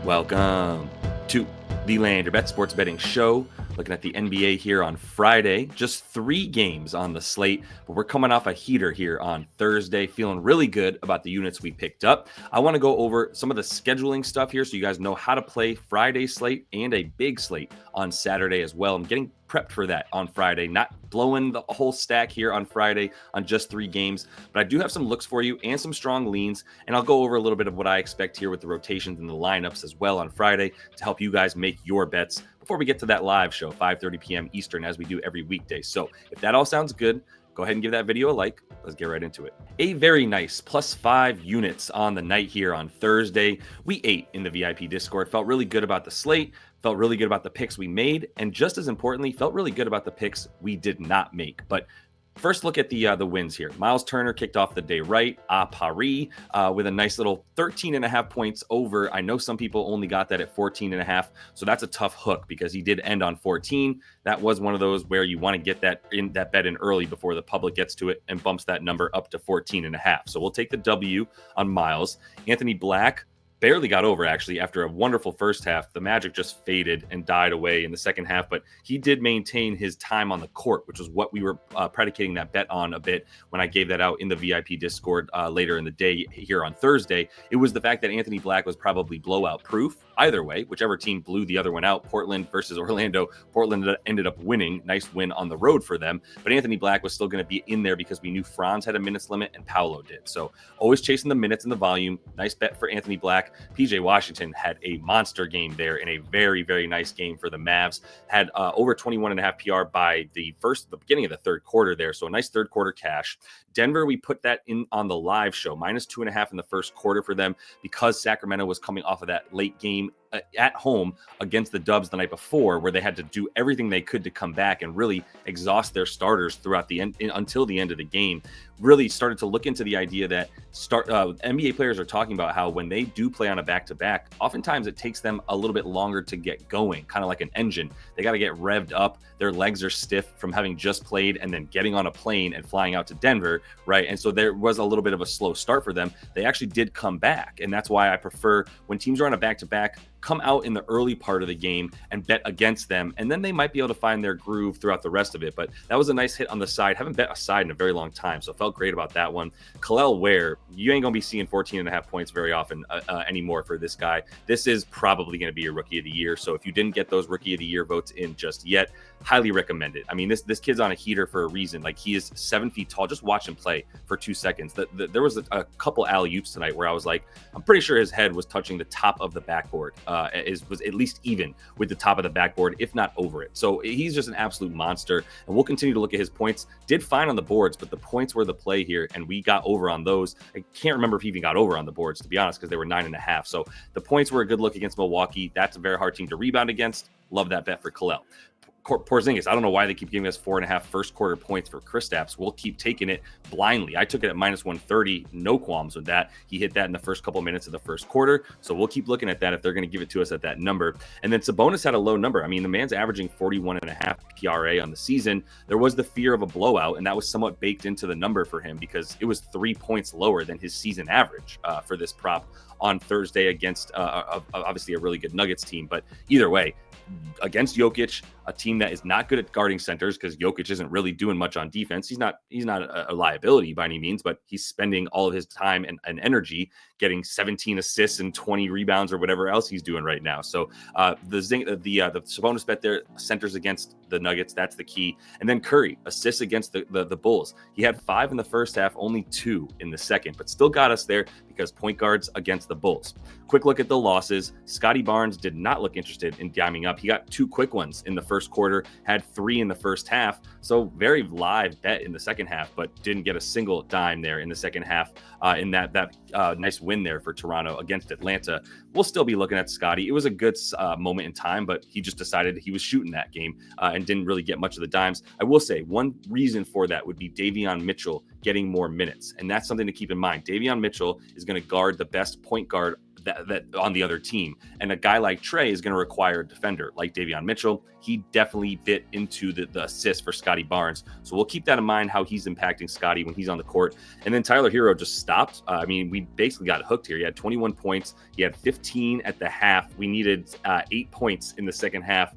Welcome to the Land Your Bet Sports Betting Show. Looking at the NBA here on Friday. Just 3 games on the slate, but we're coming off a heater here on Thursday. Feeling really good about the units we picked up. I want to go over some of the scheduling stuff here so you guys know how to play Friday slate and a big slate on Saturday as well. I'm getting prepped for that on Friday, not blowing the whole stack here on Friday on just 3 games, but I do have some looks for you and some strong leans, and I'll go over a little bit of what I expect here with the rotations and the lineups as well on Friday to help you guys make your bets before we get to that live show, 5:30 p.m. Eastern, as we do every weekday. So if that all sounds good, go ahead and give that video a like. Let's get right into it. A very nice +5 units on the night here on Thursday. We ate in the VIP Discord. Felt really good about the slate. Felt really good about the picks we made. And just as importantly, felt really good about the picks we did not make. But first, look at the wins here. Miles Turner kicked off the day right, Paris, with a nice little 13.5 points over. I know some people only got that at 14.5, so that's a tough hook because he did end on 14. That was one of those where you want to get that bet in early before the public gets to it and bumps that number up to 14.5. So we'll take the W on Miles. Anthony Black barely got over, actually, after a wonderful first half. The Magic just faded and died away in the second half, but he did maintain his time on the court, which was what we were predicating that bet on a bit when I gave that out in the VIP Discord later in the day here on Thursday. It was the fact that Anthony Black was probably blowout proof. Either way, whichever team blew the other one out, Portland versus Orlando, Portland ended up winning. Nice win on the road for them, but Anthony Black was still going to be in there because we knew Franz had a minutes limit and Paolo did. So always chasing the minutes and the volume. Nice bet for Anthony Black. PJ Washington had a monster game there in a very, very nice game for the Mavs. Had over 21.5 PR by the beginning of the third quarter there. So a nice third quarter cash. Denver, we put that in on the live show, -2.5 in the first quarter for them because Sacramento was coming off of that late game at home against the Dubs the night before, where they had to do everything they could to come back and really exhaust their starters throughout the end until the end of the game. Really started to look into the idea that NBA players are talking about how when they do play on a back-to-back, oftentimes it takes them a little bit longer to get going, kind of like an engine. They got to get revved up. Their legs are stiff from having just played and then getting on a plane and flying out to Denver, right? And so there was a little bit of a slow start for them. They actually did come back, and that's why I prefer when teams are on a back-to-back, come out in the early part of the game and bet against them, and then they might be able to find their groove throughout the rest of it. But that was a nice hit on the side. Haven't bet a side in a very long time, so felt great about that one. Khalil Ware, you ain't gonna be seeing 14.5 points very often anymore for this guy. This is probably going to be a rookie of the year, so if you didn't get those rookie of the year votes in just yet, highly recommend it. I mean, this kid's on a heater for a reason. Like, he is 7 feet tall. Just watch him play for 2 seconds. There was a couple alley-oops tonight where I was like, I'm pretty sure his head was touching the top of the backboard. Was at least even with the top of the backboard, if not over it. So he's just an absolute monster, and we'll continue to look at his points. Did fine on the boards, but the points were the play here, and we got over on those. I can't remember if he even got over on the boards, to be honest, because they were 9.5. So the points were a good look against Milwaukee. That's a very hard team to rebound against. Love that bet for Khalil. Porzingis, I don't know why they keep giving us 4.5 first quarter points for Kristaps. We'll keep taking it blindly. I took it at -130, no qualms with that. He hit that in the first couple minutes of the first quarter, so we'll keep looking at that if they're going to give it to us at that number. And then Sabonis had a low number. I mean, the man's averaging 41.5 PRA on the season. There was the fear of a blowout, and that was somewhat baked into the number for him because it was 3 points lower than his season average for this prop on Thursday against obviously a really good Nuggets team. But either way, against Jokic, a team that is not good at guarding centers because Jokic isn't really doing much on defense. He's not a liability by any means, but he's spending all of his time and energy getting 17 assists and 20 rebounds or whatever else he's doing right now. So the Sabonis bet there, centers against the Nuggets, that's the key. And then Curry, assists against the Bulls. He had 5 in the first half, only 2 in the second, but still got us there because point guards against the Bulls. Quick look at the losses. Scotty Barnes did not look interested in diming up. He got 2 quick ones in the first quarter, had 3 in the first half. So very live bet in the second half, but didn't get a single dime there in the second half in that nice win there for Toronto against Atlanta. We'll still be looking at Scotty. It was a good moment in time, but he just decided he was shooting that game and didn't really get much of the dimes. I will say one reason for that would be Davion Mitchell getting more minutes, and that's something to keep in mind. Davion Mitchell is going to guard the best point guard that on the other team. And a guy like Trey is going to require a defender like Davion Mitchell. He definitely fit into the assist for Scotty Barnes. So we'll keep that in mind, how he's impacting Scotty when he's on the court. And then Tyler Hero just stopped. We basically got hooked here. He had 21 points. He had 15 at the half. We needed 8 points in the second half.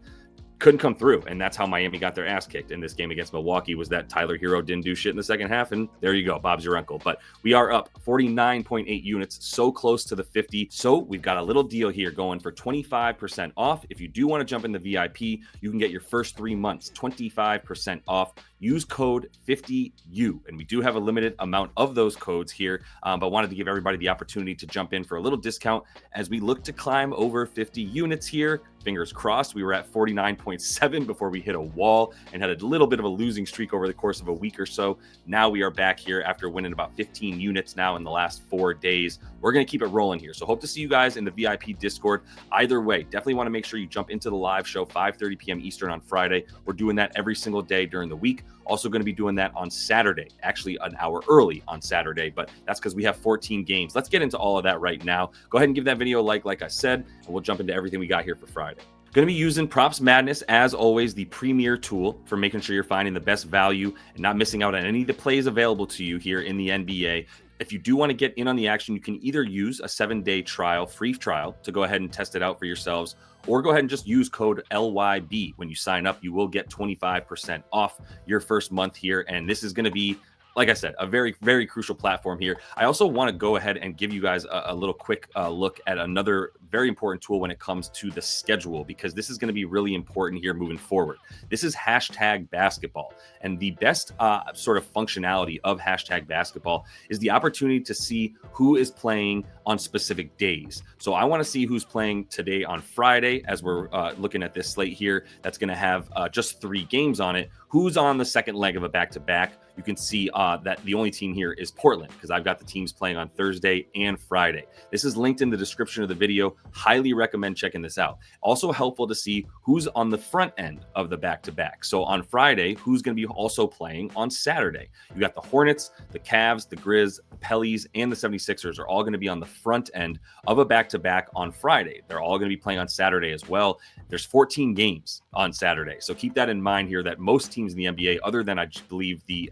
Couldn't come through, and that's how Miami got their ass kicked in this game against Milwaukee, was that Tyler Hero didn't do shit in the second half, and there you go, Bob's your uncle. But we are up 49.8 units, so close to the 50. So we've got a little deal here going for 25% off. If you do want to jump in the VIP, you can get your first 3 months 25% off. Use code 50U, and we do have a limited amount of those codes here, but wanted to give everybody the opportunity to jump in for a little discount as we look to climb over 50 units here. Fingers crossed. We were at 49.7 before we hit a wall and had a little bit of a losing streak over the course of a week or so. Now we are back here after winning about 15 units now in the last 4 days. We're going to keep it rolling here. So hope to see you guys in the VIP Discord. Either way, definitely want to make sure you jump into the live show 5:30 p.m. Eastern on Friday. We're doing that every single day during the week. Also going to be doing that on Saturday, actually an hour early on Saturday, but that's because we have 14 games. Let's get into all of that right now. Go ahead and give that video a like I said, and we'll jump into everything we got here for Friday. Going to be using Props Madness, as always, the premier tool for making sure you're finding the best value and not missing out on any of the plays available to you here in the NBA. If you do want to get in on the action, you can either use a 7-day trial, free trial, to go ahead and test it out for yourselves, or go ahead and just use code LYB. When you sign up, you will get 25% off your first month here. And this is going to be, like I said, a very, very crucial platform here. I also want to go ahead and give you guys a little quick look at another very important tool when it comes to the schedule, because this is going to be really important here moving forward. This is hashtag basketball. And the best sort of functionality of hashtag basketball is the opportunity to see who is playing on specific days. So I want to see who's playing today on Friday, as we're looking at this slate here that's going to have just 3 games on it. Who's on the second leg of a back-to-back? You can see that the only team here is Portland, because I've got the teams playing on Thursday and Friday. This is linked in the description of the video. Highly recommend checking this out. Also helpful to see who's on the front end of the back-to-back. So on Friday, who's going to be also playing on Saturday? You got the Hornets, the Cavs, the Grizz, the Pelicans, and the 76ers are all going to be on the front end of a back-to-back on Friday. They're all going to be playing on Saturday as well. There's 14 games on Saturday. So keep that in mind here, that most teams in the NBA, other than I believe the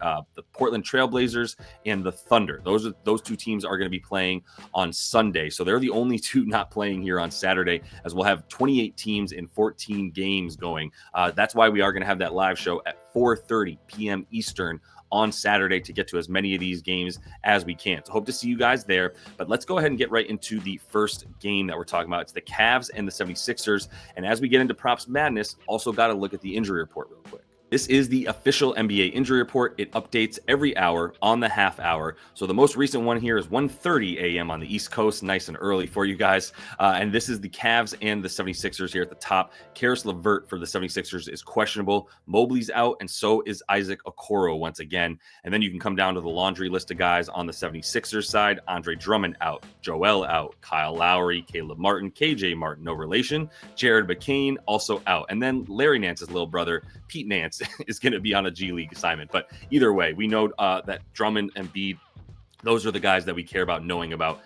Portland Trailblazers and the Thunder, those 2 teams are going to be playing on Sunday. So they're the only 2 not playing here on Saturday, as we'll have 28 teams in 14 games going. That's why we are going to have that live show at 4:30 p.m. Eastern on Saturday to get to as many of these games as we can. So hope to see you guys there. But let's go ahead and get right into the first game that we're talking about. It's the Cavs and the 76ers. And as we get into Props Madness, also got to look at the injury report real quick. This is the official NBA injury report. It updates every hour on the half hour. So the most recent one here is 1:30 a.m. on the East Coast, nice and early for you guys. And this is the Cavs and the 76ers here at the top. Karis LeVert for the 76ers is questionable. Mobley's out, and so is Isaac Okoro once again. And then you can come down to the laundry list of guys on the 76ers side. Andre Drummond out, Joel out, Kyle Lowry, Caleb Martin, KJ Martin, no relation, Jared McCain also out. And then Larry Nance's little brother, Pete Nance, is going to be on a G League assignment. But either way, we know that Drummond and Embiid, those are the guys that we care about knowing about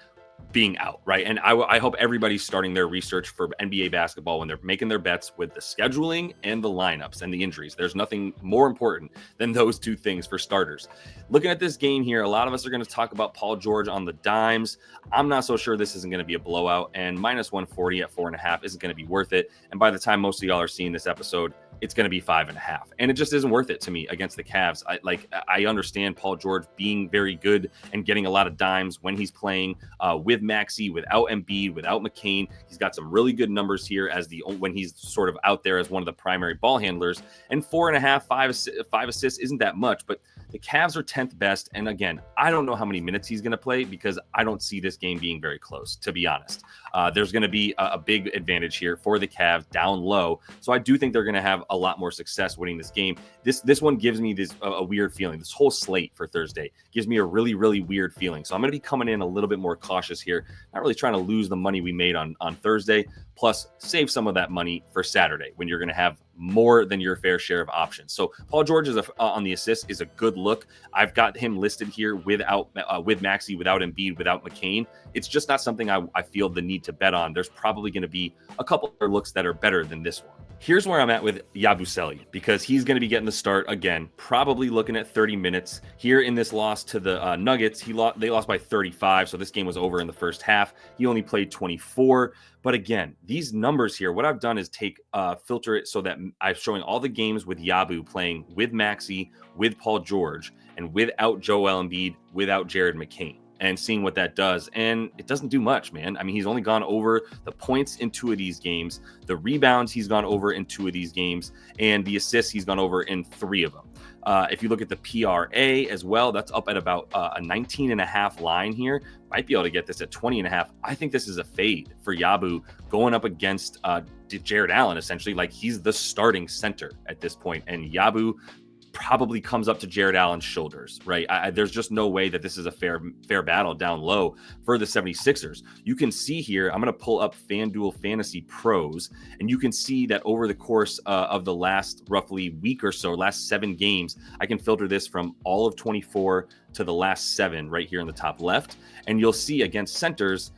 being out, right? And I hope everybody's starting their research for NBA basketball when they're making their bets with the scheduling and the lineups and the injuries. There's nothing more important than those 2 things for starters. Looking at this game here, a lot of us are going to talk about Paul George on the dimes. I'm not so sure this isn't going to be a blowout, and minus 140 at 4.5 isn't going to be worth it. And by the time most of y'all are seeing this episode, it's going to be 5.5. And it just isn't worth it to me against the Cavs. I understand Paul George being very good and getting a lot of dimes when he's playing with Maxey, without Embiid, without McCain. He's got some really good numbers here when he's sort of out there as one of the primary ball handlers. And 4.5, 5 assists isn't that much, but the Cavs are 10th best. And again, I don't know how many minutes he's going to play, because I don't see this game being very close, to be honest. There's going to be a big advantage here for the Cavs down low. So I do think they're going to have a lot more success winning this game. This one gives me a weird feeling. This whole slate for Thursday gives me a really, really weird feeling. So I'm going to be coming in a little bit more cautious here, not really trying to lose the money we made on Thursday, plus save some of that money for Saturday when you're going to have more than your fair share of options. So Paul George is on the assist is a good look. I've got him listed here without with Maxey, without Embiid, without McCain. It's just not something I feel the need to bet on. There's probably going to be a couple other looks that are better than this one. Here's where I'm at with Yabusele, because he's going to be getting the start again, probably looking at 30 minutes. Here in this loss to the Nuggets, they lost by 35, so this game was over in the first half. He only played 24. But again, these numbers here, what I've done is filter it so that I'm showing all the games with Yabu playing with Maxey, with Paul George, and without Joel Embiid, without Jared McCain, and seeing what that does. And it doesn't do much, man. I mean, he's only gone over the points in 2 of these games. The rebounds, he's gone over in 2 of these games. And the assists, he's gone over in 3 of them. If you look at the PRA as well, that's up at about a 19.5 line here. Might be able to get this at 20.5. I think this is a fade for Yabu going up against Jared Allen, essentially. Like, he's the starting center at this point. And Yabu probably comes up to Jared Allen's shoulders, right? There's just no way that this is a fair battle down low for the 76ers. You can see here, I'm going to pull up FanDuel Fantasy Pros, and you can see that over the course of the last roughly week or so, last 7 games, I can filter this from all of 24 to the last 7 right here in the top left. And you'll see against centers,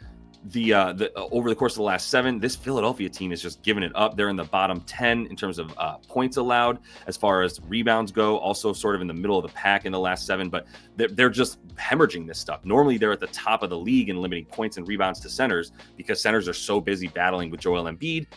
the over the course of the last 7, this Philadelphia team is just giving it up. They're in the bottom 10 in terms of points allowed. As far as rebounds go, also sort of in the middle of the pack in the last 7, but they're just hemorrhaging this stuff. Normally they're at the top of the league in limiting points and rebounds to centers, because centers are so busy battling with Joel Embiid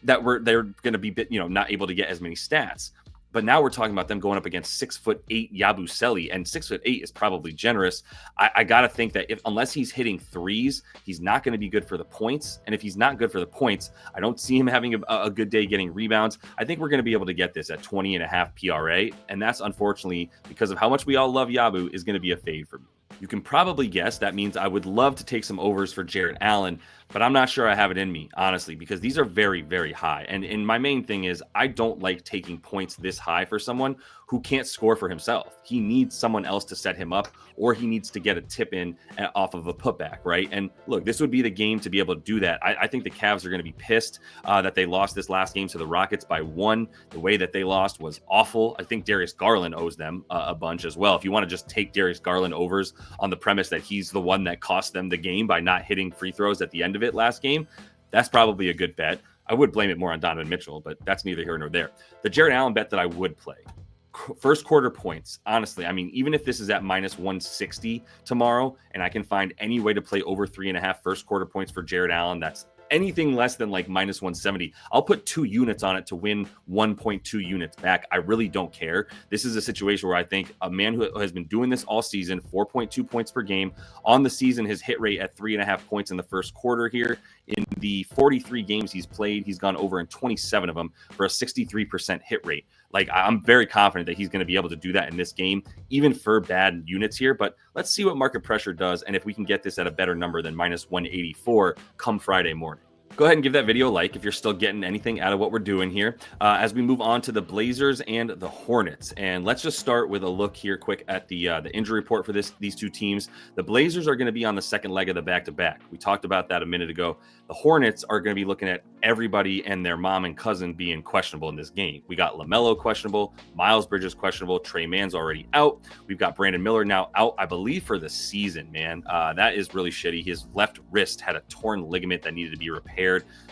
that they're going to be not able to get as many stats. But now we're talking about them going up against 6'8" Yabusele, and 6'8" is probably generous. I got to think that unless he's hitting threes, he's not going to be good for the points. And if he's not good for the points, I don't see him having a good day getting rebounds. I think we're going to be able to get this at 20.5 PRA. And that's, unfortunately, because of how much we all love Yabu, is going to be a fade for me. You can probably guess that means I would love to take some overs for Jared Allen, but I'm not sure I have it in me, honestly, because these are very, very high. And my main thing is I don't like taking points this high for someone who can't score for himself. He needs someone else to set him up, or he needs to get a tip in off of a putback, right? And look, this would be the game to be able to do that. I think the Cavs are going to be pissed that they lost this last game to the Rockets by 1. The way that they lost was awful. I think Darius Garland owes them a bunch as well. If you want to just take Darius Garland overs on the premise that he's the one that cost them the game by not hitting free throws at the end of it last game, that's probably a good bet. I would blame it more on Donovan Mitchell, but that's neither here nor there. The Jared Allen bet that I would play, first quarter points, honestly, I mean, even if this is at minus 160 tomorrow and I can find any way to play over 3.5 first quarter points for Jared Allen, that's anything less than like minus 170, I'll put 2 units on it to win 1.2 units back. I really don't care. This is a situation where I think a man who has been doing this all season, 4.2 points per game on the season, his hit rate at 3.5 points in the first quarter here. In the 43 games he's played, he's gone over in 27 of them for a 63% hit rate. Like, I'm very confident that he's going to be able to do that in this game, even for bad units here. But let's see what market pressure does, and if we can get this at a better number than minus 184 come Friday morning. Go ahead and give that video a like if you're still getting anything out of what we're doing here. As we move on to the Blazers and the Hornets, and let's just start with a look here quick at the injury report for these 2 teams. The Blazers are going to be on the second leg of the back-to-back. We talked about that a minute ago. The Hornets are going to be looking at everybody and their mom and cousin being questionable in this game. We got LaMelo questionable, Miles Bridges questionable, Trey Mann's already out. We've got Brandon Miller now out, I believe, for the season, man. That is really shitty. His left wrist had a torn ligament that needed to be repaired.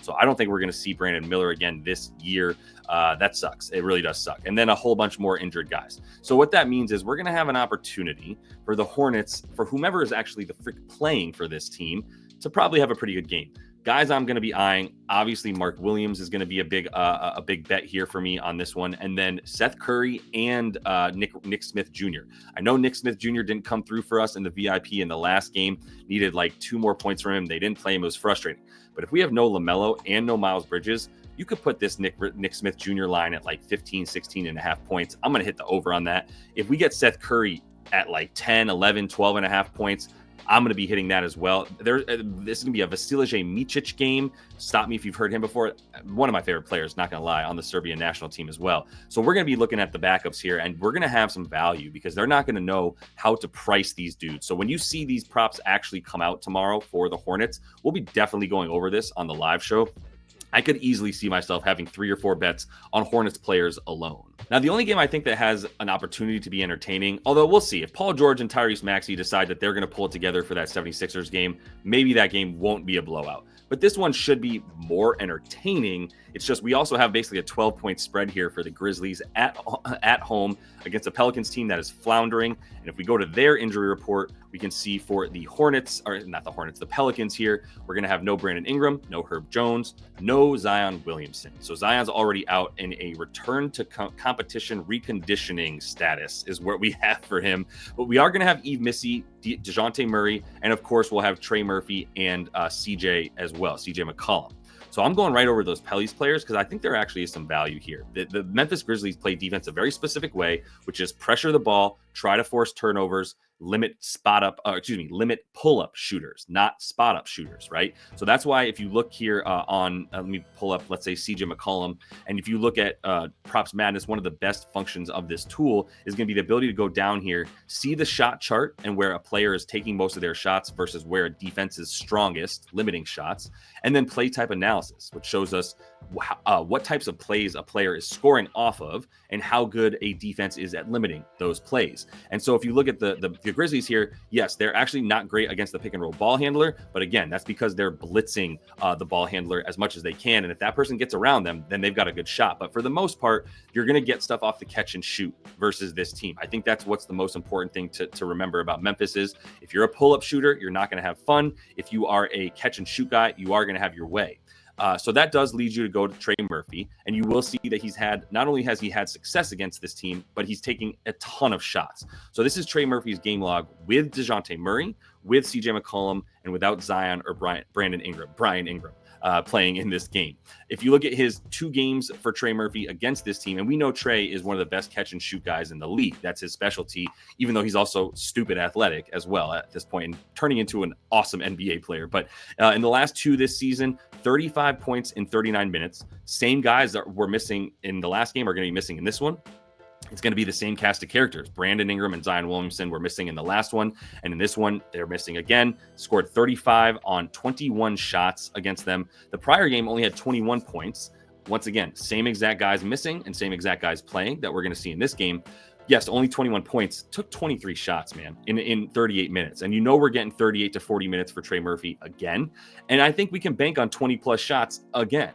So I don't think we're going to see Brandon Miller again this year. That sucks. It really does suck. And then a whole bunch more injured guys. So what that means is we're going to have an opportunity for the Hornets, for whomever is actually the freak playing for this team, to probably have a pretty good game. Guys I'm going to be eyeing, obviously Mark Williams is going to be a big bet here for me on this one. And then Seth Curry and Nick Smith Jr. I know Nick Smith Jr. didn't come through for us in the VIP in the last game. Needed like 2 more points from him. They didn't play him. It was frustrating. But if we have no LaMelo and no Miles Bridges, you could put this Nick Smith Jr. line at like 15, 16.5 points. I'm going to hit the over on that. If we get Seth Curry at like 10, 11, 12.5 points, I'm going to be hitting that as well. This is going to be a Vasilije Micic game. Stop me if you've heard him before. One of my favorite players, not going to lie, on the Serbian national team as well. So we're going to be looking at the backups here, and we're going to have some value because they're not going to know how to price these dudes. So when you see these props actually come out tomorrow for the Hornets, we'll be definitely going over this on the live show. I could easily see myself having 3 or 4 bets on Hornets players alone. Now, the only game I think that has an opportunity to be entertaining, although we'll see, if Paul George and Tyrese Maxey decide that they're going to pull it together for that 76ers game, maybe that game won't be a blowout. But this one should be more entertaining. It's just we also have basically a 12-point spread here for the Grizzlies at home against a Pelicans team that is floundering. And if we go to their injury report, we can see for the Hornets, or not the Hornets, the Pelicans here, we're going to have no Brandon Ingram, no Herb Jones, no Zion Williamson. So Zion's already out in a return to competition reconditioning status is what we have for him. But we are going to have Missy, DeJounte Murray, and of course we'll have Trey Murphy and CJ as well, CJ McCollum. So I'm going right over those Pellies players because I think there actually is some value here. The Memphis Grizzlies play defense a very specific way, which is pressure the ball, try to force turnovers, limit pull-up shooters, not spot-up shooters, right? So that's why if you look here let me pull up, let's say CJ McCollum, and if you look at Props Madness, one of the best functions of this tool is going to be the ability to go down here, see the shot chart and where a player is taking most of their shots versus where a defense is strongest, limiting shots, and then play type analysis, which shows us what types of plays a player is scoring off of and how good a defense is at limiting those plays. And so if you look at the Grizzlies here, yes, they're actually not great against the pick and roll ball handler, but again, that's because they're blitzing the ball handler as much as they can. And if that person gets around them, then they've got a good shot. But for the most part, you're going to get stuff off the catch and shoot versus this team. I think that's what's the most important thing to remember about Memphis is if you're a pull-up shooter, you're not going to have fun. If you are a catch and shoot guy, you are going to have your way. So that does lead you to go to Trey Murphy, and you will see that not only has he had success against this team, but he's taking a ton of shots. So this is Trey Murphy's game log with DeJounte Murray, with CJ McCollum, and without Zion or Brian Ingram playing in this game. If you look at his 2 games for Trey Murphy against this team, and we know Trey is one of the best catch and shoot guys in the league. That's his specialty, even though he's also stupid athletic as well at this point and turning into an awesome NBA player. But in the last 2 this season, 35 points in 39 minutes. Same guys that were missing in the last game are going to be missing in this one. It's going to be the same cast of characters. Brandon Ingram and Zion Williamson were missing in the last one. And in this one, they're missing again. Scored 35 on 21 shots against them. The prior game only had 21 points. Once again, same exact guys missing and same exact guys playing that we're going to see in this game. Yes, only 21 points. Took 23 shots, man, in 38 minutes. And we're getting 38 to 40 minutes for Trey Murphy again. And I think we can bank on 20-plus shots again.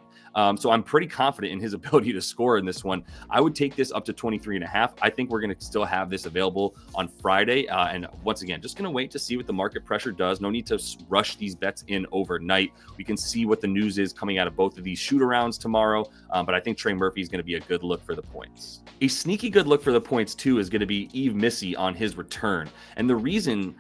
So I'm pretty confident in his ability to score in this one. I would take this up to 23.5. I think we're going to still have this available on Friday. And once again, just going to wait to see what the market pressure does. No need to rush these bets in overnight. We can see what the news is coming out of both of these shoot-arounds tomorrow. But I think Trey Murphy is going to be a good look for the points. A sneaky good look for the points, too, is going to be Missy on his return. And the reason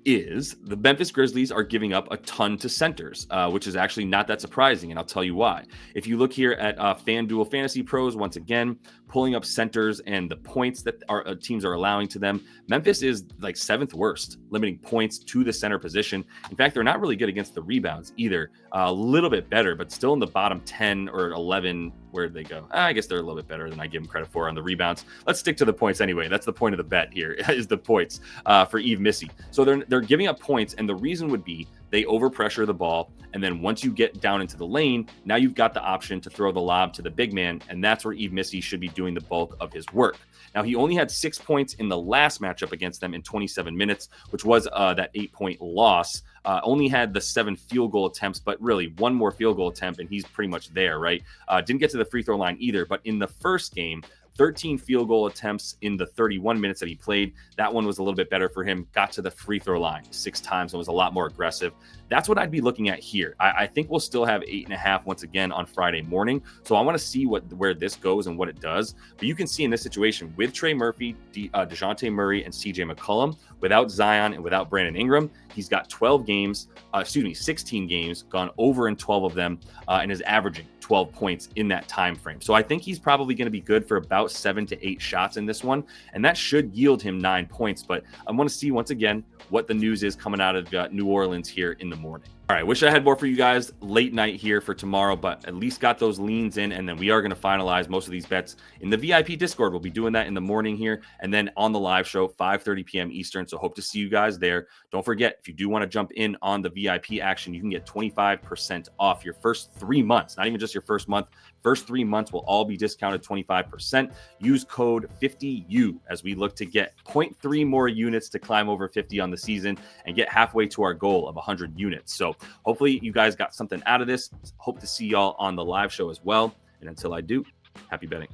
is the Memphis Grizzlies are giving up a ton to centers, which is actually not that surprising, and I'll tell you why. If you look here at FanDuel Fantasy Pros, once again, pulling up centers and the points that our teams are allowing to them, Memphis is like 7th worst, limiting points to the center position. In fact, they're not really good against the rebounds either. A little bit better, but still in the bottom 10 or 11. Where did they go? I guess they're a little bit better than I give them credit for on the rebounds. Let's stick to the points anyway. That's the point of the bet here is the points for Missy. So they're giving up points, and the reason would be they overpressure the ball, and then once you get down into the lane, now you've got the option to throw the lob to the big man, and that's where Missy should be doing the bulk of his work. Now, he only had 6 points in the last matchup against them in 27 minutes, which was that 8-point loss. Only had the 7 field goal attempts, but really 1 more field goal attempt, and he's pretty much there, right? Didn't get to the free throw line either, but in the first game, 13 field goal attempts in the 31 minutes that he played. That one was a little bit better for him. Got to the free throw line 6 times and was a lot more aggressive. That's what I'd be looking at here. I think we'll still have 8.5 once again on Friday morning. So I want to see where this goes and what it does. But you can see in this situation with Trey Murphy, DeJounte Murray, and CJ McCollum, without Zion and without Brandon Ingram, he's got 16 games, gone over in 12 of them, and is averaging 12 points in that time frame. So I think he's probably going to be good for about 7 to 8 shots in this one, and that should yield him 9 points. But I want to see once again what the news is coming out of New Orleans here in the morning. All right, wish I had more for you guys late night here for tomorrow, but at least got those leans in, and then we are going to finalize most of these bets in the VIP Discord. We'll be doing that in the morning here, and then on the live show, 5:30 p.m. Eastern, so hope to see you guys there. Don't forget, if you do want to jump in on the VIP action, you can get 25% off your first 3 months, not even just your first month. First 3 months will all be discounted 25%. Use code 50U as we look to get 0.3 more units to climb over 50 on the season and get halfway to our goal of 100 units. So hopefully you guys got something out of this. Hope to see y'all on the live show as well. And until I do, happy betting.